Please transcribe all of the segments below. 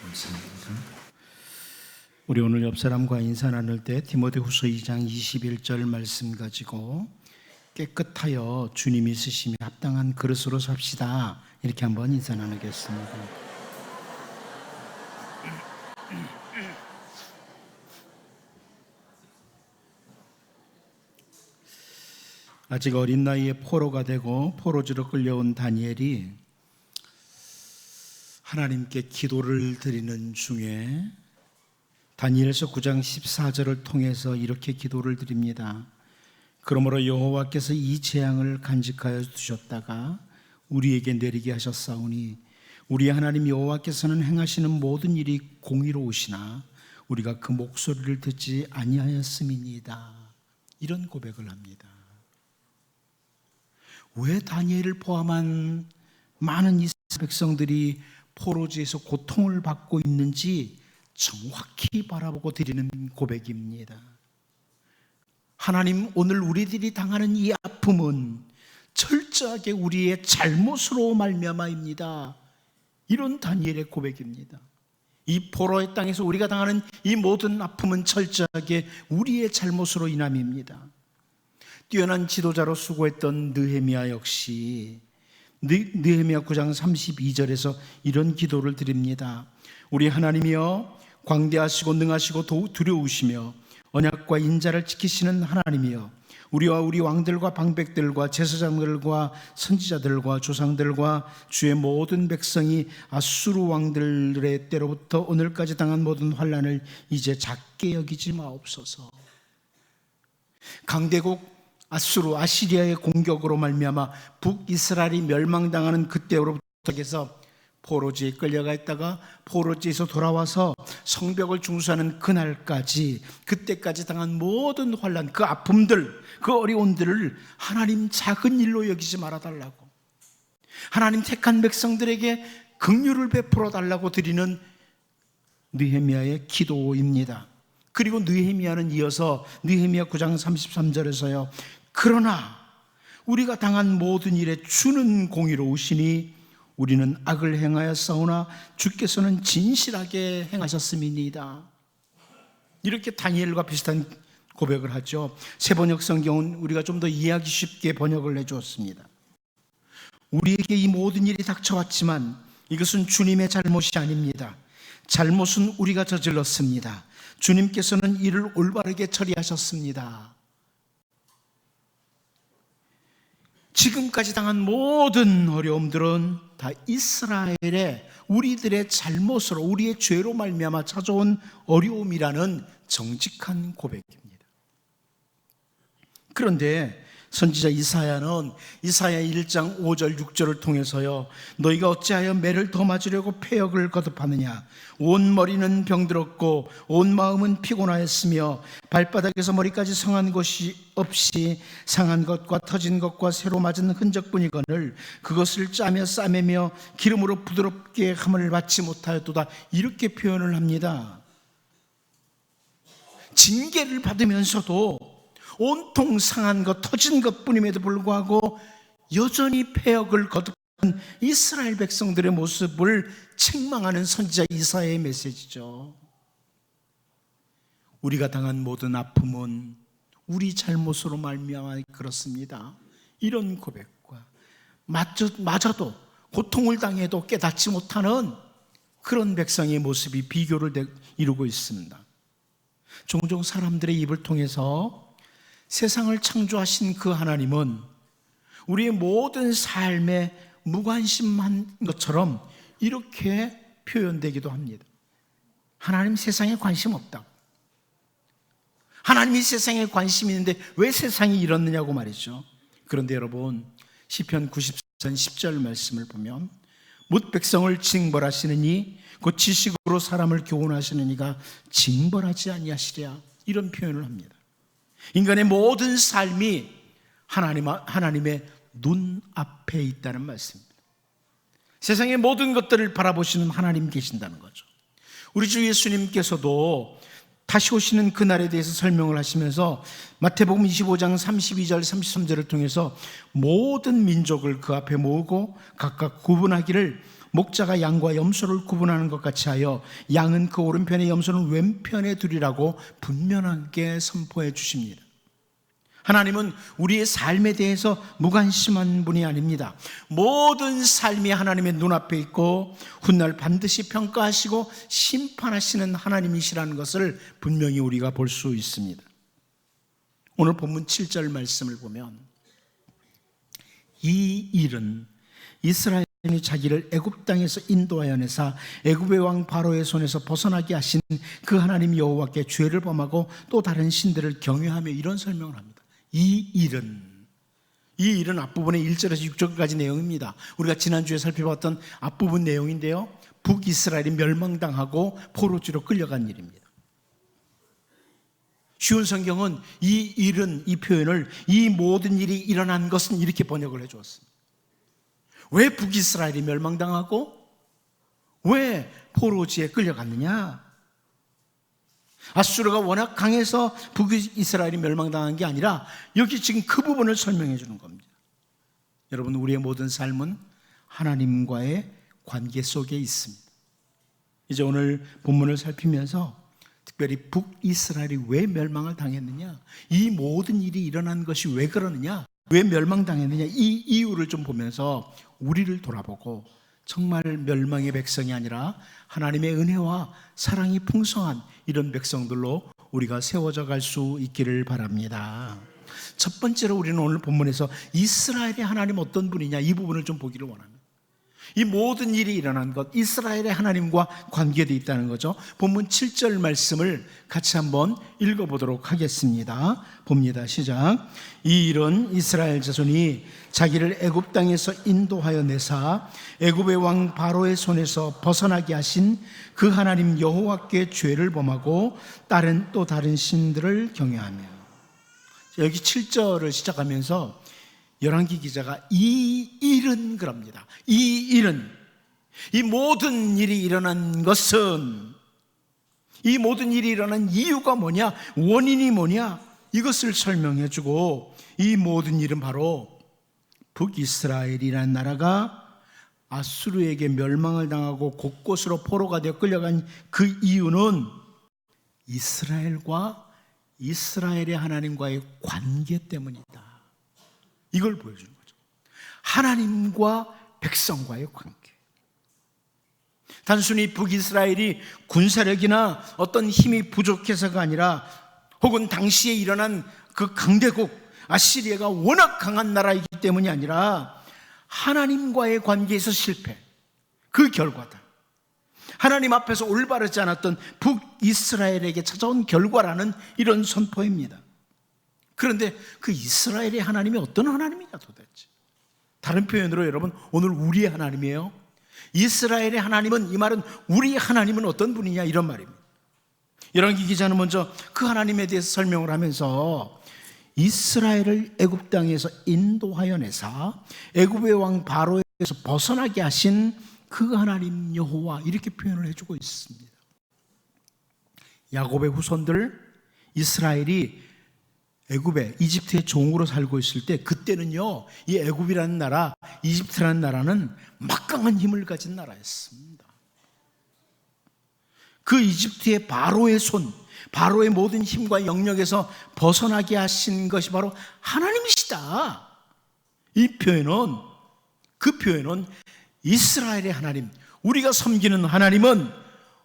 감사합니다. 우리 오늘 옆 사람과 인사 나눌 때 디모데후서 2장 21절 말씀 가지고 깨끗하여 주님이 쓰심에 합당한 그릇으로 삽시다, 이렇게 한번 인사 나누겠습니다. 아직 어린 나이에 포로가 되고 포로지로 끌려온 다니엘이 하나님께 기도를 드리는 중에 다니엘서 9장 14절을 통해서 이렇게 기도를 드립니다. 그러므로 여호와께서 이 재앙을 간직하여 두셨다가 우리에게 내리게 하셨사오니 우리 하나님 여호와께서는 행하시는 모든 일이 공의로우시나 우리가 그 목소리를 듣지 아니하였음이니이다. 이런 고백을 합니다. 왜 다니엘을 포함한 많은 이스라엘 백성들이 포로지에서 고통을 받고 있는지 정확히 바라보고 드리는 고백입니다. 하나님, 오늘 우리들이 당하는 이 아픔은 철저하게 우리의 잘못으로 말미암아입니다. 이런 다니엘의 고백입니다. 이 포로의 땅에서 우리가 당하는 이 모든 아픔은 철저하게 우리의 잘못으로 인함입니다. 뛰어난 지도자로 수고했던 느헤미야 역시 느헤미야 9장 32절에서 이런 기도를 드립니다. 우리 하나님이여, 광대하시고 능하시고 두려우시며 언약과 인자를 지키시는 하나님이여, 우리와 우리 왕들과 방백들과 제사장들과 선지자들과 조상들과 주의 모든 백성이 아수르 왕들의 때로부터 오늘까지 당한 모든 환난을 이제 작게 여기지 마옵소서. 강대국 아시리아의 공격으로 말미암아 북이스라엘이 멸망당하는 그때로부터 포로지에 끌려가 있다가 포로지에서 돌아와서 성벽을 중수하는 그날까지, 그때까지 당한 모든 환난, 그 아픔들, 그 어려움들을 하나님 작은 일로 여기지 말아달라고, 하나님 택한 백성들에게 긍휼을 베풀어 달라고 드리는 느헤미야의 기도입니다. 그리고 느헤미야는 이어서 느헤미야 9장 33절에서요, 그러나 우리가 당한 모든 일에 주는 공의로우시니 우리는 악을 행하였사오나 주께서는 진실하게 행하셨음이니이다. 이렇게 다니엘과 비슷한 고백을 하죠. 새번역 성경은 우리가 좀 더 이해하기 쉽게 번역을 해주었습니다. 우리에게 이 모든 일이 닥쳐왔지만 이것은 주님의 잘못이 아닙니다. 잘못은 우리가 저질렀습니다. 주님께서는 이를 올바르게 처리하셨습니다. 지금까지 당한 모든 어려움들은 다 이스라엘의, 우리들의 잘못으로, 우리의 죄로 말미암아 찾아온 어려움이라는 정직한 고백입니다. 그런데 선지자 이사야는 이사야 1장 5절 6절을 통해서요, 너희가 어찌하여 매를 더 맞으려고 패역을 거듭하느냐, 온 머리는 병들었고 온 마음은 피곤하였으며 발바닥에서 머리까지 상한 것이 없이 상한 것과 터진 것과 새로 맞은 흔적뿐이거늘 그것을 짜며 싸매며 기름으로 부드럽게 함을 받지 못하였도다. 이렇게 표현을 합니다. 징계를 받으면서도 온통 상한 것, 터진 것뿐임에도 불구하고 여전히 패역을 거듭한 이스라엘 백성들의 모습을 책망하는 선지자 이사야의 메시지죠. 우리가 당한 모든 아픔은 우리 잘못으로 말미암아 그렇습니다. 이런 고백과 마저도 고통을 당해도 깨닫지 못하는 그런 백성의 모습이 비교를 이루고 있습니다. 종종 사람들의 입을 통해서 세상을 창조하신 그 하나님은 우리의 모든 삶에 무관심한 것처럼 이렇게 표현되기도 합니다. 하나님 세상에 관심 없다. 하나님이 세상에 관심이 있는데 왜 세상이 이렇느냐고 말이죠. 그런데 여러분, 시편 94편 10절 말씀을 보면 뭇 백성을 징벌하시느니 곧 지식으로 사람을 교훈하시는 이가 징벌하지 아니하시랴, 이런 표현을 합니다. 인간의 모든 삶이 하나님의 눈앞에 있다는 말씀입니다. 세상의 모든 것들을 바라보시는 하나님 계신다는 거죠. 우리 주 예수님께서도 다시 오시는 그날에 대해서 설명을 하시면서 마태복음 25장 32절 33절을 통해서 모든 민족을 그 앞에 모으고 각각 구분하기를 목자가 양과 염소를 구분하는 것 같이 하여 양은 그 오른편에 염소는 왼편에 두리라고 분명하게 선포해 주십니다. 하나님은 우리의 삶에 대해서 무관심한 분이 아닙니다. 모든 삶이 하나님의 눈앞에 있고 훗날 반드시 평가하시고 심판하시는 하나님이시라는 것을 분명히 우리가 볼 수 있습니다. 오늘 본문 7절 말씀을 보면 이 일은 이스라엘이 자기를 애굽 땅에서 인도하여 내사 애굽의 왕 바로의 손에서 벗어나게 하신 그 하나님 여호와께 죄를 범하고 또 다른 신들을 경외하며 이런 설명을 합니다. 이 일은 앞부분의 1절에서 6절까지 내용입니다. 우리가 지난주에 살펴봤던 앞부분 내용인데요, 북이스라엘이 멸망당하고 포로지로 끌려간 일입니다. 쉬운 성경은 이 일은, 이 표현을 이 모든 일이 일어난 것은 이렇게 번역을 해주었습니다. 왜 북이스라엘이 멸망당하고 왜 포로지에 끌려갔느냐? 아수르가 워낙 강해서 북이스라엘이 멸망당한 게 아니라 여기 지금 그 부분을 설명해 주는 겁니다. 여러분, 우리의 모든 삶은 하나님과의 관계 속에 있습니다. 이제 오늘 본문을 살피면서 특별히 북이스라엘이 왜 멸망을 당했느냐, 이 모든 일이 일어난 것이 왜 그러느냐, 왜 멸망당했느냐, 이 이유를 좀 보면서 우리를 돌아보고 정말 멸망의 백성이 아니라 하나님의 은혜와 사랑이 풍성한 이런 백성들로 우리가 세워져 갈 수 있기를 바랍니다. 첫 번째로 우리는 오늘 본문에서 이스라엘의 하나님 어떤 분이냐, 이 부분을 좀 보기를 원합니다. 이 모든 일이 일어난 것, 이스라엘의 하나님과 관계되어 있다는 거죠. 본문 7절 말씀을 같이 한번 읽어보도록 하겠습니다. 봅니다. 시작. 이 일은 이스라엘 자손이 자기를 애굽 땅에서 인도하여 내사 애굽의 왕 바로의 손에서 벗어나게 하신 그 하나님 여호와께 죄를 범하고 또 다른 신들을 경외하며. 여기 7절을 시작하면서 열왕기 기자가 이 일은 그럽니다. 이 일은, 이 모든 일이 일어난 것은, 이 모든 일이 일어난 이유가 뭐냐, 원인이 뭐냐, 이것을 설명해 주고, 이 모든 일은 바로 북이스라엘이라는 나라가 아수르에게 멸망을 당하고 곳곳으로 포로가 되어 끌려간 그 이유는 이스라엘과 이스라엘의 하나님과의 관계 때문이다. 이걸 보여주는 거죠. 하나님과 백성과의 관계. 단순히 북이스라엘이 군사력이나 어떤 힘이 부족해서가 아니라, 혹은 당시에 일어난 그 강대국 아시리아가 워낙 강한 나라이기 때문이 아니라 하나님과의 관계에서 실패, 그 결과다. 하나님 앞에서 올바르지 않았던 북이스라엘에게 찾아온 결과라는 이런 선포입니다. 그런데 그 이스라엘의 하나님이 어떤 하나님이냐 도대체? 다른 표현으로 여러분, 오늘 우리의 하나님이에요. 이스라엘의 하나님은, 이 말은 우리의 하나님은 어떤 분이냐, 이런 말입니다. 열왕기 기자는 먼저 그 하나님에 대해서 설명을 하면서 이스라엘을 애굽 땅에서 인도하여 내사 애굽의 왕 바로에서 벗어나게 하신 그 하나님 여호와, 이렇게 표현을 해주고 있습니다. 야곱의 후손들 이스라엘이 애굽에, 이집트의 종으로 살고 있을 때, 그때는요, 이 애굽이라는 나라, 이집트라는 나라는 막강한 힘을 가진 나라였습니다. 그 이집트의 바로의 손, 바로의 모든 힘과 영역에서 벗어나게 하신 것이 바로 하나님이시다. 이 표현은, 그 표현은 이스라엘의 하나님, 우리가 섬기는 하나님은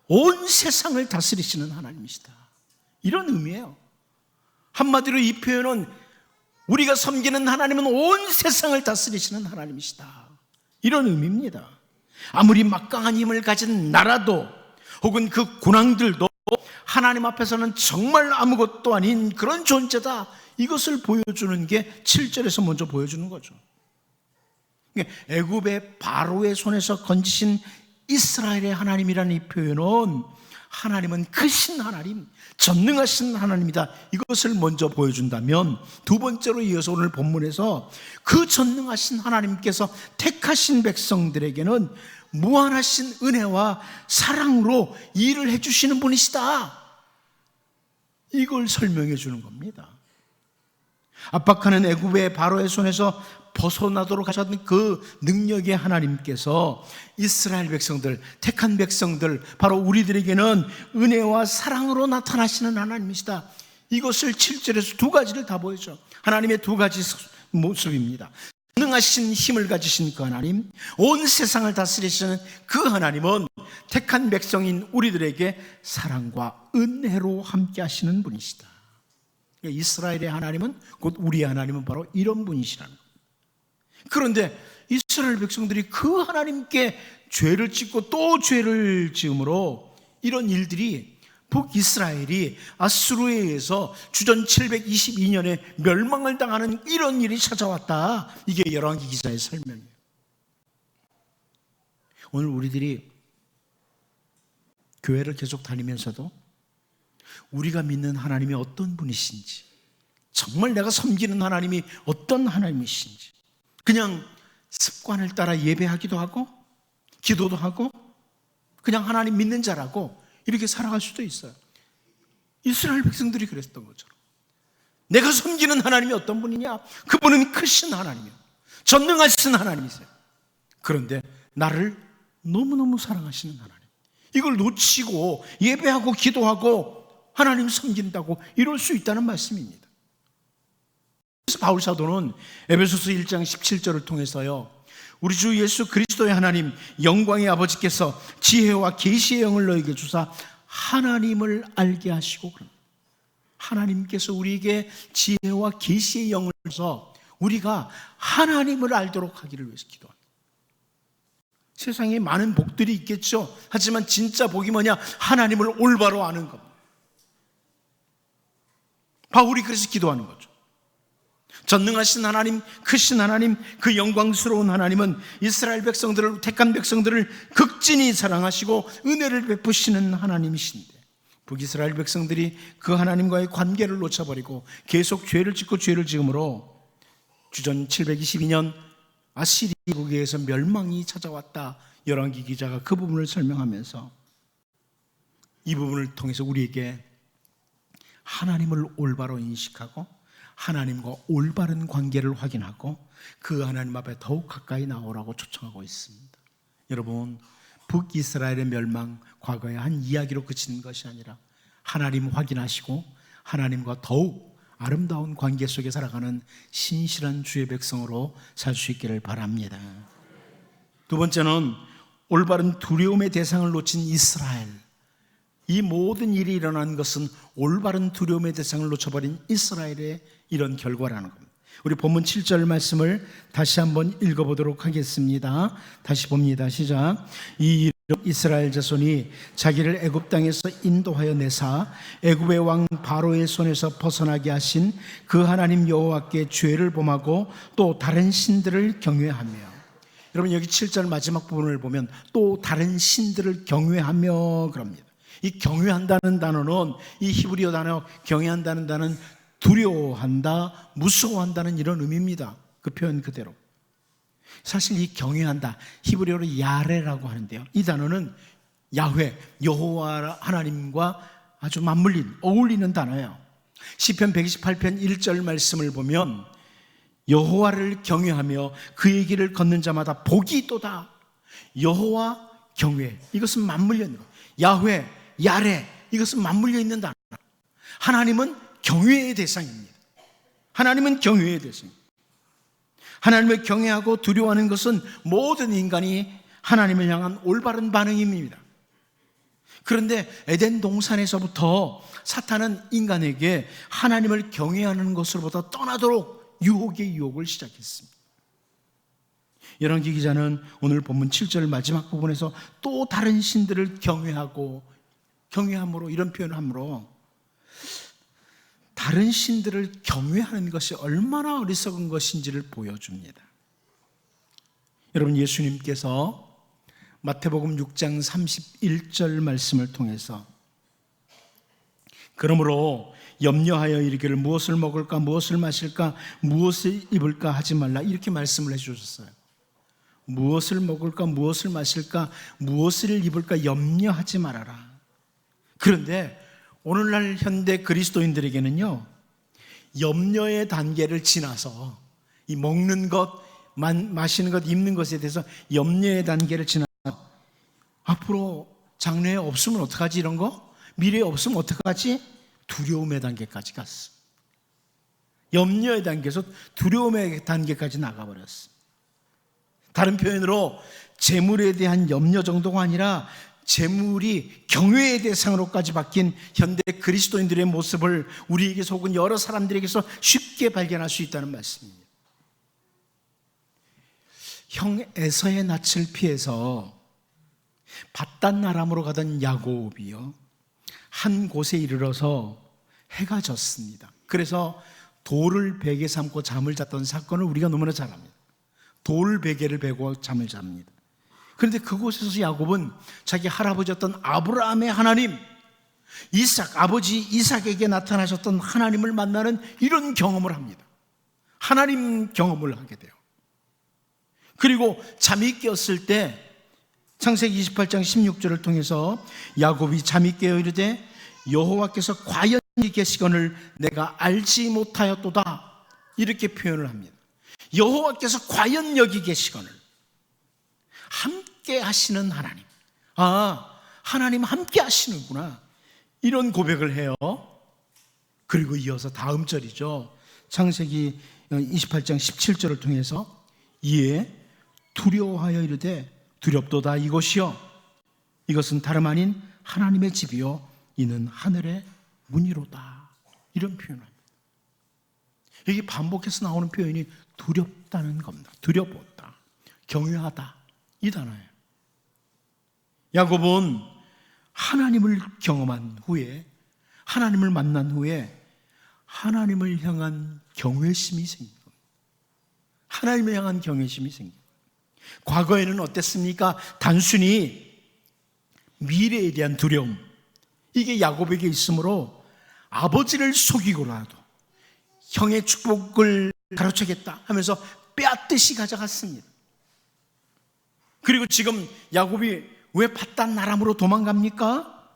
온 세상을 다스리시는 하나님이시다, 이런 의미예요. 한마디로 이 표현은 우리가 섬기는 하나님은 온 세상을 다스리시는 하나님이시다, 이런 의미입니다. 아무리 막강한 힘을 가진 나라도 혹은 그 군왕들도 하나님 앞에서는 정말 아무것도 아닌 그런 존재다, 이것을 보여주는 게 7절에서 먼저 보여주는 거죠. 애굽의 바로의 손에서 건지신 이스라엘의 하나님이라는 이 표현은 하나님은 크신 하나님, 전능하신 하나님이다, 이것을 먼저 보여준다면, 두 번째로 이어서 오늘 본문에서 그 전능하신 하나님께서 택하신 백성들에게는 무한하신 은혜와 사랑으로 일을 해주시는 분이시다, 이걸 설명해 주는 겁니다. 압박하는 애굽의 바로의 손에서 벗어나도록 하셨던 그 능력의 하나님께서 이스라엘 백성들, 택한 백성들, 바로 우리들에게는 은혜와 사랑으로 나타나시는 하나님이시다. 이것을 7절에서 두 가지를 다 보여줘. 하나님의 두 가지 모습입니다. 전능하신 힘을 가지신 그 하나님, 온 세상을 다스리시는 그 하나님은 택한 백성인 우리들에게 사랑과 은혜로 함께 하시는 분이시다. 이스라엘의 하나님은, 곧 우리의 하나님은 바로 이런 분이시라는 겁니다. 그런데 이스라엘 백성들이 그 하나님께 죄를 짓고 또 죄를 지음으로 이런 일들이, 북이스라엘이 아수르에 의해서 주전 722년에 멸망을 당하는 이런 일이 찾아왔다. 이게 열왕기 기사의 설명이에요. 오늘 우리들이 교회를 계속 다니면서도 우리가 믿는 하나님이 어떤 분이신지, 정말 내가 섬기는 하나님이 어떤 하나님이신지, 그냥 습관을 따라 예배하기도 하고 기도도 하고 그냥 하나님 믿는 자라고 이렇게 살아갈 수도 있어요. 이스라엘 백성들이 그랬던 것처럼 내가 섬기는 하나님이 어떤 분이냐? 그분은 크신 하나님이에요. 전능하신 하나님이세요. 그런데 나를 너무너무 사랑하시는 하나님, 이걸 놓치고 예배하고 기도하고 하나님 섬긴다고 이럴 수 있다는 말씀입니다. 그래서 바울 사도는 에베소서 1장 17절을 통해서요, 우리 주 예수 그리스도의 하나님 영광의 아버지께서 지혜와 계시의 영을 너에게 주사 하나님을 알게 하시고, 하나님께서 우리에게 지혜와 계시의 영을 주셔서 우리가 하나님을 알도록 하기를 위해서 기도합니다. 세상에 많은 복들이 있겠죠. 하지만 진짜 복이 뭐냐? 하나님을 올바로 아는 겁니다. 바울이 그래서 기도하는 거죠. 전능하신 하나님, 크신 하나님, 그 영광스러운 하나님은 이스라엘 백성들을, 택한 백성들을 극진히 사랑하시고 은혜를 베푸시는 하나님이신데, 북이스라엘 백성들이 그 하나님과의 관계를 놓쳐버리고 계속 죄를 짓고 죄를 지음으로 주전 722년 아시리국에 의해서 멸망이 찾아왔다. 열왕기 기자가 그 부분을 설명하면서 이 부분을 통해서 우리에게 하나님을 올바로 인식하고 하나님과 올바른 관계를 확인하고 그 하나님 앞에 더욱 가까이 나오라고 초청하고 있습니다. 여러분, 북이스라엘의 멸망, 과거의 한 이야기로 그치는 것이 아니라 하나님 확인하시고 하나님과 더욱 아름다운 관계 속에 살아가는 신실한 주의 백성으로 살 수 있기를 바랍니다. 두 번째는 올바른 두려움의 대상을 놓친 이스라엘. 이 모든 일이 일어난 것은 올바른 두려움의 대상을 놓쳐버린 이스라엘의 이런 결과라는 겁니다. 우리 본문 7절 말씀을 다시 한번 읽어보도록 하겠습니다. 다시 봅니다. 시작. 이 이스라엘 자손이 자기를 애굽 땅에서 인도하여 내사 애굽의 왕 바로의 손에서 벗어나게 하신 그 하나님 여호와께 죄를 범하고 또 다른 신들을 경외하며. 여러분, 여기 7절 마지막 부분을 보면 또 다른 신들을 경외하며 그럽니다. 이 경외한다는 단어는, 이 히브리어 단어 경외한다는 단어는 두려워한다, 무서워한다는 이런 의미입니다. 그 표현 그대로. 사실 이 경외한다, 히브리어로 야레라고 하는데요, 이 단어는 야훼, 여호와 하나님과 아주 맞물린, 어울리는 단어예요. 시편 128편 1절 말씀을 보면 여호와를 경외하며 그의 길을 걷는 자마다 복이 있도다. 여호와 경외, 이것은 맞물려 있는 거예요. 야훼, 야레, 이것은 맞물려 있는 단어. 하나님은 경외의 대상입니다. 하나님은 경외의 대상입니다. 하나님을 경외하고 두려워하는 것은 모든 인간이 하나님을 향한 올바른 반응입니다. 그런데 에덴 동산에서부터 사탄은 인간에게 하나님을 경외하는 것으로부터 떠나도록 유혹의 유혹을 시작했습니다. 열왕기 기자는 오늘 본문 7절 마지막 부분에서 또 다른 신들을 경외함으로 이런 표현을 함으로 다른 신들을 경외하는 것이 얼마나 어리석은 것인지를 보여줍니다. 여러분, 예수님께서 마태복음 6장 31절 말씀을 통해서 그러므로 염려하여 이르기를 무엇을 먹을까, 무엇을 마실까, 무엇을 입을까 하지 말라, 이렇게 말씀을 해주셨어요. 무엇을 먹을까, 무엇을 마실까, 무엇을 입을까 염려하지 말아라. 그런데 오늘날 현대 그리스도인들에게는요, 염려의 단계를 지나서 이 먹는 것, 마시는 것, 입는 것에 대해서 염려의 단계를 지나 앞으로 장래에 없으면 어떡하지 이런 거? 미래에 없으면 어떡하지? 두려움의 단계까지 갔어. 염려의 단계에서 두려움의 단계까지 나가버렸어. 다른 표현으로 재물에 대한 염려 정도가 아니라 재물이 경외의 대상으로까지 바뀐 현대 그리스도인들의 모습을 우리에게서 혹은 여러 사람들에게서 쉽게 발견할 수 있다는 말씀입니다. 형 에서의 낯을 피해서 밧단 아람으로 가던 야곱이요, 한 곳에 이르러서 해가 졌습니다. 그래서 돌을 베개 삼고 잠을 잤던 사건을 우리가 너무나 잘 압니다. 돌 베개를 베고 잠을 잡니다. 그런데 그곳에서 야곱은 자기 할아버지였던 아브라함의 하나님, 아버지 이삭에게 나타나셨던 하나님을 만나는 이런 경험을 합니다. 하나님 경험을 하게 돼요. 그리고 잠이 깨었을 때 창세기 28장 16절을 통해서 야곱이 잠이 깨어 이르되 여호와께서 과연 이 계시거늘 내가 알지 못하였도다, 이렇게 표현을 합니다. 여호와께서 과연 여기 계시거늘, 함께 하시는 하나님, 하나님 함께 하시는구나, 이런 고백을 해요. 그리고 이어서 다음 절이죠. 창세기 28장 17절을 통해서 이에 두려워하여 이르되 두렵도다 이곳이요, 이것은 다름 아닌 하나님의 집이요 이는 하늘의 문이로다, 이런 표현을 합니다. 여기 반복해서 나오는 표현이 두렵다는 겁니다. 두려웠다, 경외하다, 이 단어예요. 야곱은 하나님을 경험한 후에, 하나님을 만난 후에 하나님을 향한 경외심이 생긴 겁니다. 하나님을 향한 경외심이 생긴 겁니다. 과거에는 어땠습니까? 단순히 미래에 대한 두려움, 이게 야곱에게 있으므로 아버지를 속이고라도 형의 축복을 가로채겠다 하면서 빼앗듯이 가져갔습니다. 그리고 지금 야곱이 왜 밧단 아람으로 도망갑니까?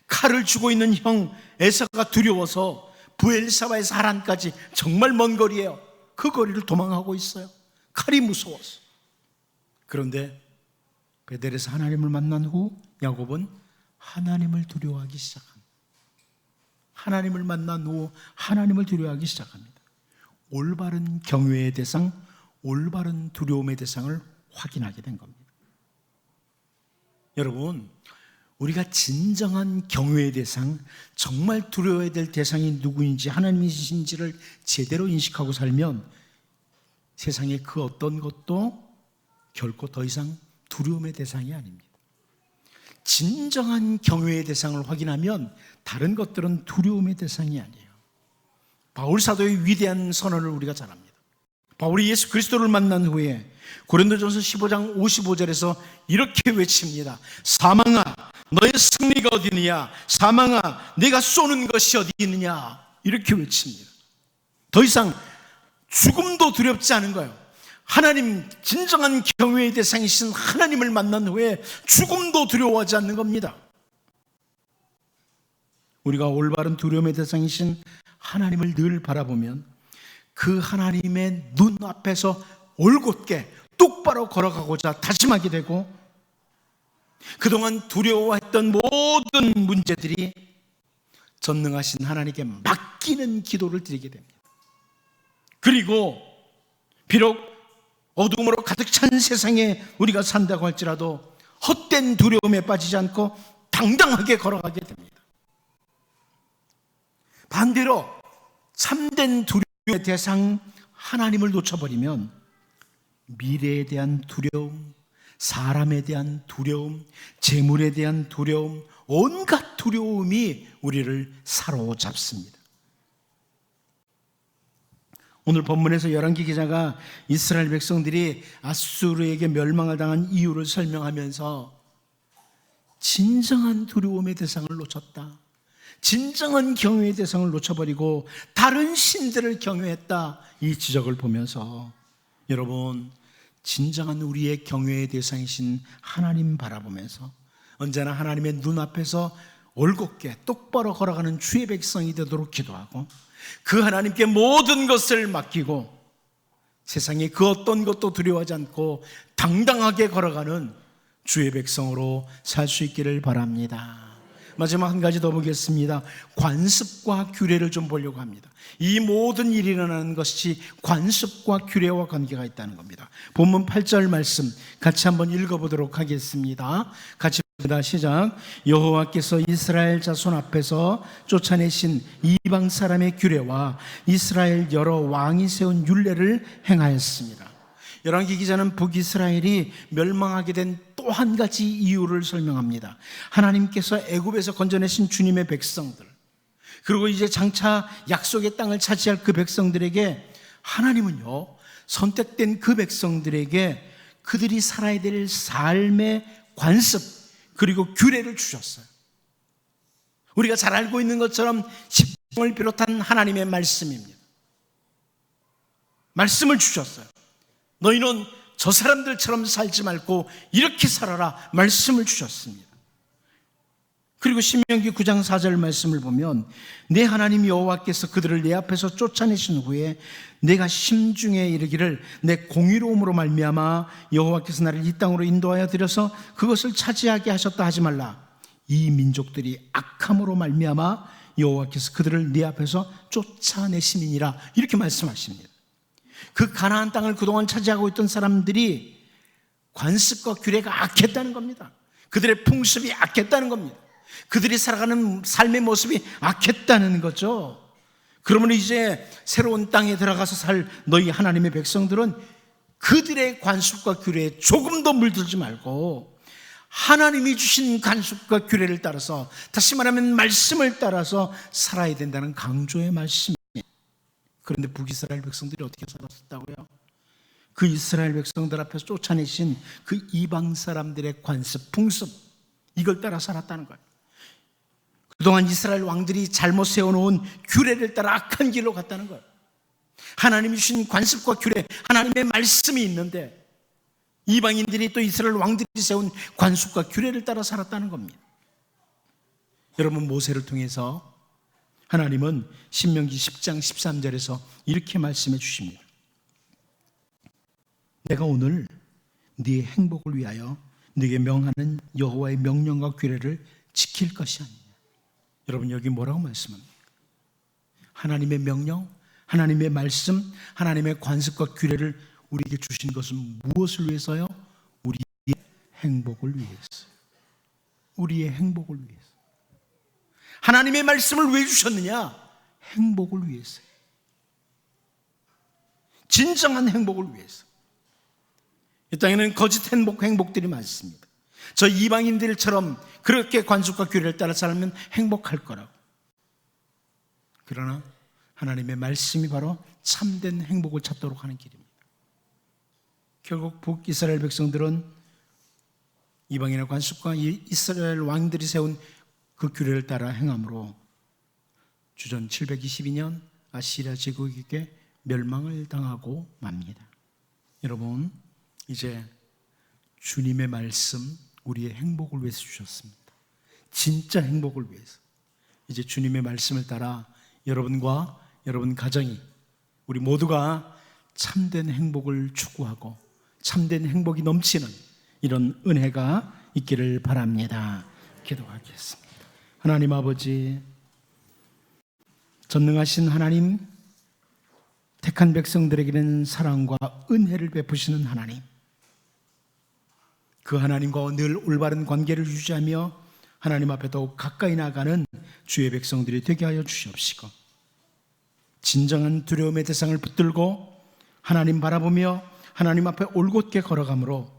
칼을 쥐고 있는 형 에서가 두려워서 브엘사바에서 하란까지 정말 먼 거리예요. 그 거리를 도망하고 있어요. 칼이 무서워서. 그런데 베델에서 하나님을 만난 후 야곱은 하나님을 두려워하기 시작합니다. 하나님을 만난 후 하나님을 두려워하기 시작합니다. 올바른 경외의 대상, 올바른 두려움의 대상을 확인하게 된 겁니다. 여러분, 우리가 진정한 경외의 대상, 정말 두려워해야 될 대상이 누구인지, 하나님이신지를 제대로 인식하고 살면 세상의 그 어떤 것도 결코 더 이상 두려움의 대상이 아닙니다. 진정한 경외의 대상을 확인하면 다른 것들은 두려움의 대상이 아니에요. 바울 사도의 위대한 선언을 우리가 잘 압니다. 바울이 예수 그리스도를 만난 후에 고린도전서 15장 55절에서 이렇게 외칩니다. 사망아, 너의 승리가 어디 있느냐? 사망아, 내가 쏘는 것이 어디 있느냐? 이렇게 외칩니다. 더 이상 죽음도 두렵지 않은 거예요. 하나님, 진정한 경외의 대상이신 하나님을 만난 후에 죽음도 두려워하지 않는 겁니다. 우리가 올바른 두려움의 대상이신 하나님을 늘 바라보면 그 하나님의 눈앞에서 올곧게 똑바로 걸어가고자 다짐하게 되고, 그동안 두려워했던 모든 문제들이 전능하신 하나님께 맡기는 기도를 드리게 됩니다. 그리고 비록 어둠으로 가득 찬 세상에 우리가 산다고 할지라도 헛된 두려움에 빠지지 않고 당당하게 걸어가게 됩니다. 반대로 참된 두려움의 대상 하나님을 놓쳐버리면 미래에 대한 두려움, 사람에 대한 두려움, 재물에 대한 두려움, 온갖 두려움이 우리를 사로잡습니다. 오늘 본문에서 열왕기 기자가 이스라엘 백성들이 아수르에게 멸망을 당한 이유를 설명하면서 진정한 두려움의 대상을 놓쳤다, 진정한 경외의 대상을 놓쳐버리고 다른 신들을 경외했다, 이 지적을 보면서 여러분, 진정한 우리의 경외의 대상이신 하나님 바라보면서 언제나 하나님의 눈앞에서 올곧게 똑바로 걸어가는 주의 백성이 되도록 기도하고 그 하나님께 모든 것을 맡기고 세상에 그 어떤 것도 두려워하지 않고 당당하게 걸어가는 주의 백성으로 살 수 있기를 바랍니다. 마지막 한 가지 더 보겠습니다. 관습과 규례를 좀 보려고 합니다. 이 모든 일이 일어나는 것이 관습과 규례와 관계가 있다는 겁니다. 본문 8절 말씀 같이 한번 읽어보도록 하겠습니다. 같이 봅니다. 시작. 여호와께서 이스라엘 자손 앞에서 쫓아내신 이방 사람의 규례와 이스라엘 여러 왕이 세운 율례를 행하였습니다. 열왕기 기자는 북이스라엘이 멸망하게 된 또 한 가지 이유를 설명합니다. 하나님께서 애굽에서 건져내신 주님의 백성들, 그리고 이제 장차 약속의 땅을 차지할 그 백성들에게 하나님은요, 선택된 그 백성들에게 그들이 살아야 될 삶의 관습 그리고 규례를 주셨어요. 우리가 잘 알고 있는 것처럼 십계명을 비롯한 하나님의 말씀입니다. 말씀을 주셨어요. 너희는 저 사람들처럼 살지 말고 이렇게 살아라 말씀을 주셨습니다. 그리고 신명기 9장 4절 말씀을 보면 내 하나님 여호와께서 그들을 내 앞에서 쫓아내신 후에 내가 심중에 이르기를 내 공의로움으로 말미암아 여호와께서 나를 이 땅으로 인도하여 들여서 그것을 차지하게 하셨다 하지 말라. 이 민족들이 악함으로 말미암아 여호와께서 그들을 네 앞에서 쫓아내심이니라. 이렇게 말씀하십니다. 그 가나안 땅을 그동안 차지하고 있던 사람들이 관습과 규례가 악했다는 겁니다. 그들의 풍습이 악했다는 겁니다. 그들이 살아가는 삶의 모습이 악했다는 거죠. 그러면 이제 새로운 땅에 들어가서 살 너희 하나님의 백성들은 그들의 관습과 규례에 조금 더 물들지 말고 하나님이 주신 관습과 규례를 따라서, 다시 말하면 말씀을 따라서 살아야 된다는 강조의 말씀입니다. 그런데 북이스라엘 백성들이 어떻게 살았었다고요? 그 이스라엘 백성들 앞에서 쫓아내신 그 이방 사람들의 관습, 풍습, 이걸 따라 살았다는 거예요. 그동안 이스라엘 왕들이 잘못 세워놓은 규례를 따라 악한 길로 갔다는 거예요. 하나님이 주신 관습과 규례, 하나님의 말씀이 있는데 이방인들이 또 이스라엘 왕들이 세운 관습과 규례를 따라 살았다는 겁니다. 여러분, 모세를 통해서 하나님은 신명기 10장 13절에서 이렇게 말씀해 주십니다. 내가 오늘 네 행복을 위하여 네게 명하는 여호와의 명령과 규례를 지킬 것이 아니냐. 여러분, 여기 뭐라고 말씀합니까? 하나님의 명령, 하나님의 말씀, 하나님의 관습과 규례를 우리에게 주신 것은 무엇을 위해서요? 우리의 행복을 위해서. 우리의 행복을 위해서. 하나님의 말씀을 왜 주셨느냐? 행복을 위해서. 진정한 행복을 위해서. 이 땅에는 거짓 행복들이 많습니다. 저 이방인들처럼 그렇게 관습과 규례를 따라 살면 행복할 거라고. 그러나 하나님의 말씀이 바로 참된 행복을 찾도록 하는 길입니다. 결국 북이스라엘 백성들은 이방인의 관습과 이스라엘 왕들이 세운 그 규례를 따라 행함으로 주전 722년 아시리아 제국에게 멸망을 당하고 맙니다. 여러분, 이제 주님의 말씀, 우리의 행복을 위해서 주셨습니다. 진짜 행복을 위해서. 이제 주님의 말씀을 따라 여러분과 여러분 가정이, 우리 모두가 참된 행복을 추구하고 참된 행복이 넘치는 이런 은혜가 있기를 바랍니다. 기도하겠습니다. 하나님 아버지, 전능하신 하나님, 택한 백성들에게는 사랑과 은혜를 베푸시는 하나님, 그 하나님과 늘 올바른 관계를 유지하며 하나님 앞에 더욱 가까이 나가는 주의 백성들이 되게 하여 주시옵시고, 진정한 두려움의 대상을 붙들고 하나님 바라보며 하나님 앞에 올곧게 걸어가므로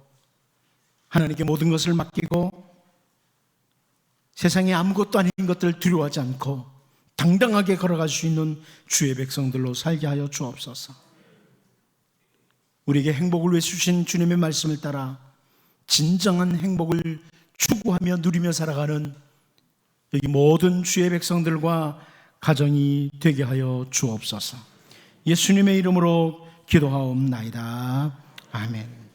하나님께 모든 것을 맡기고 세상에 아무것도 아닌 것들을 두려워하지 않고 당당하게 걸어갈 수 있는 주의 백성들로 살게 하여 주옵소서. 우리에게 행복을 위해 주신 주님의 말씀을 따라 진정한 행복을 추구하며 누리며 살아가는 여기 모든 주의 백성들과 가정이 되게 하여 주옵소서. 예수님의 이름으로 기도하옵나이다. 아멘.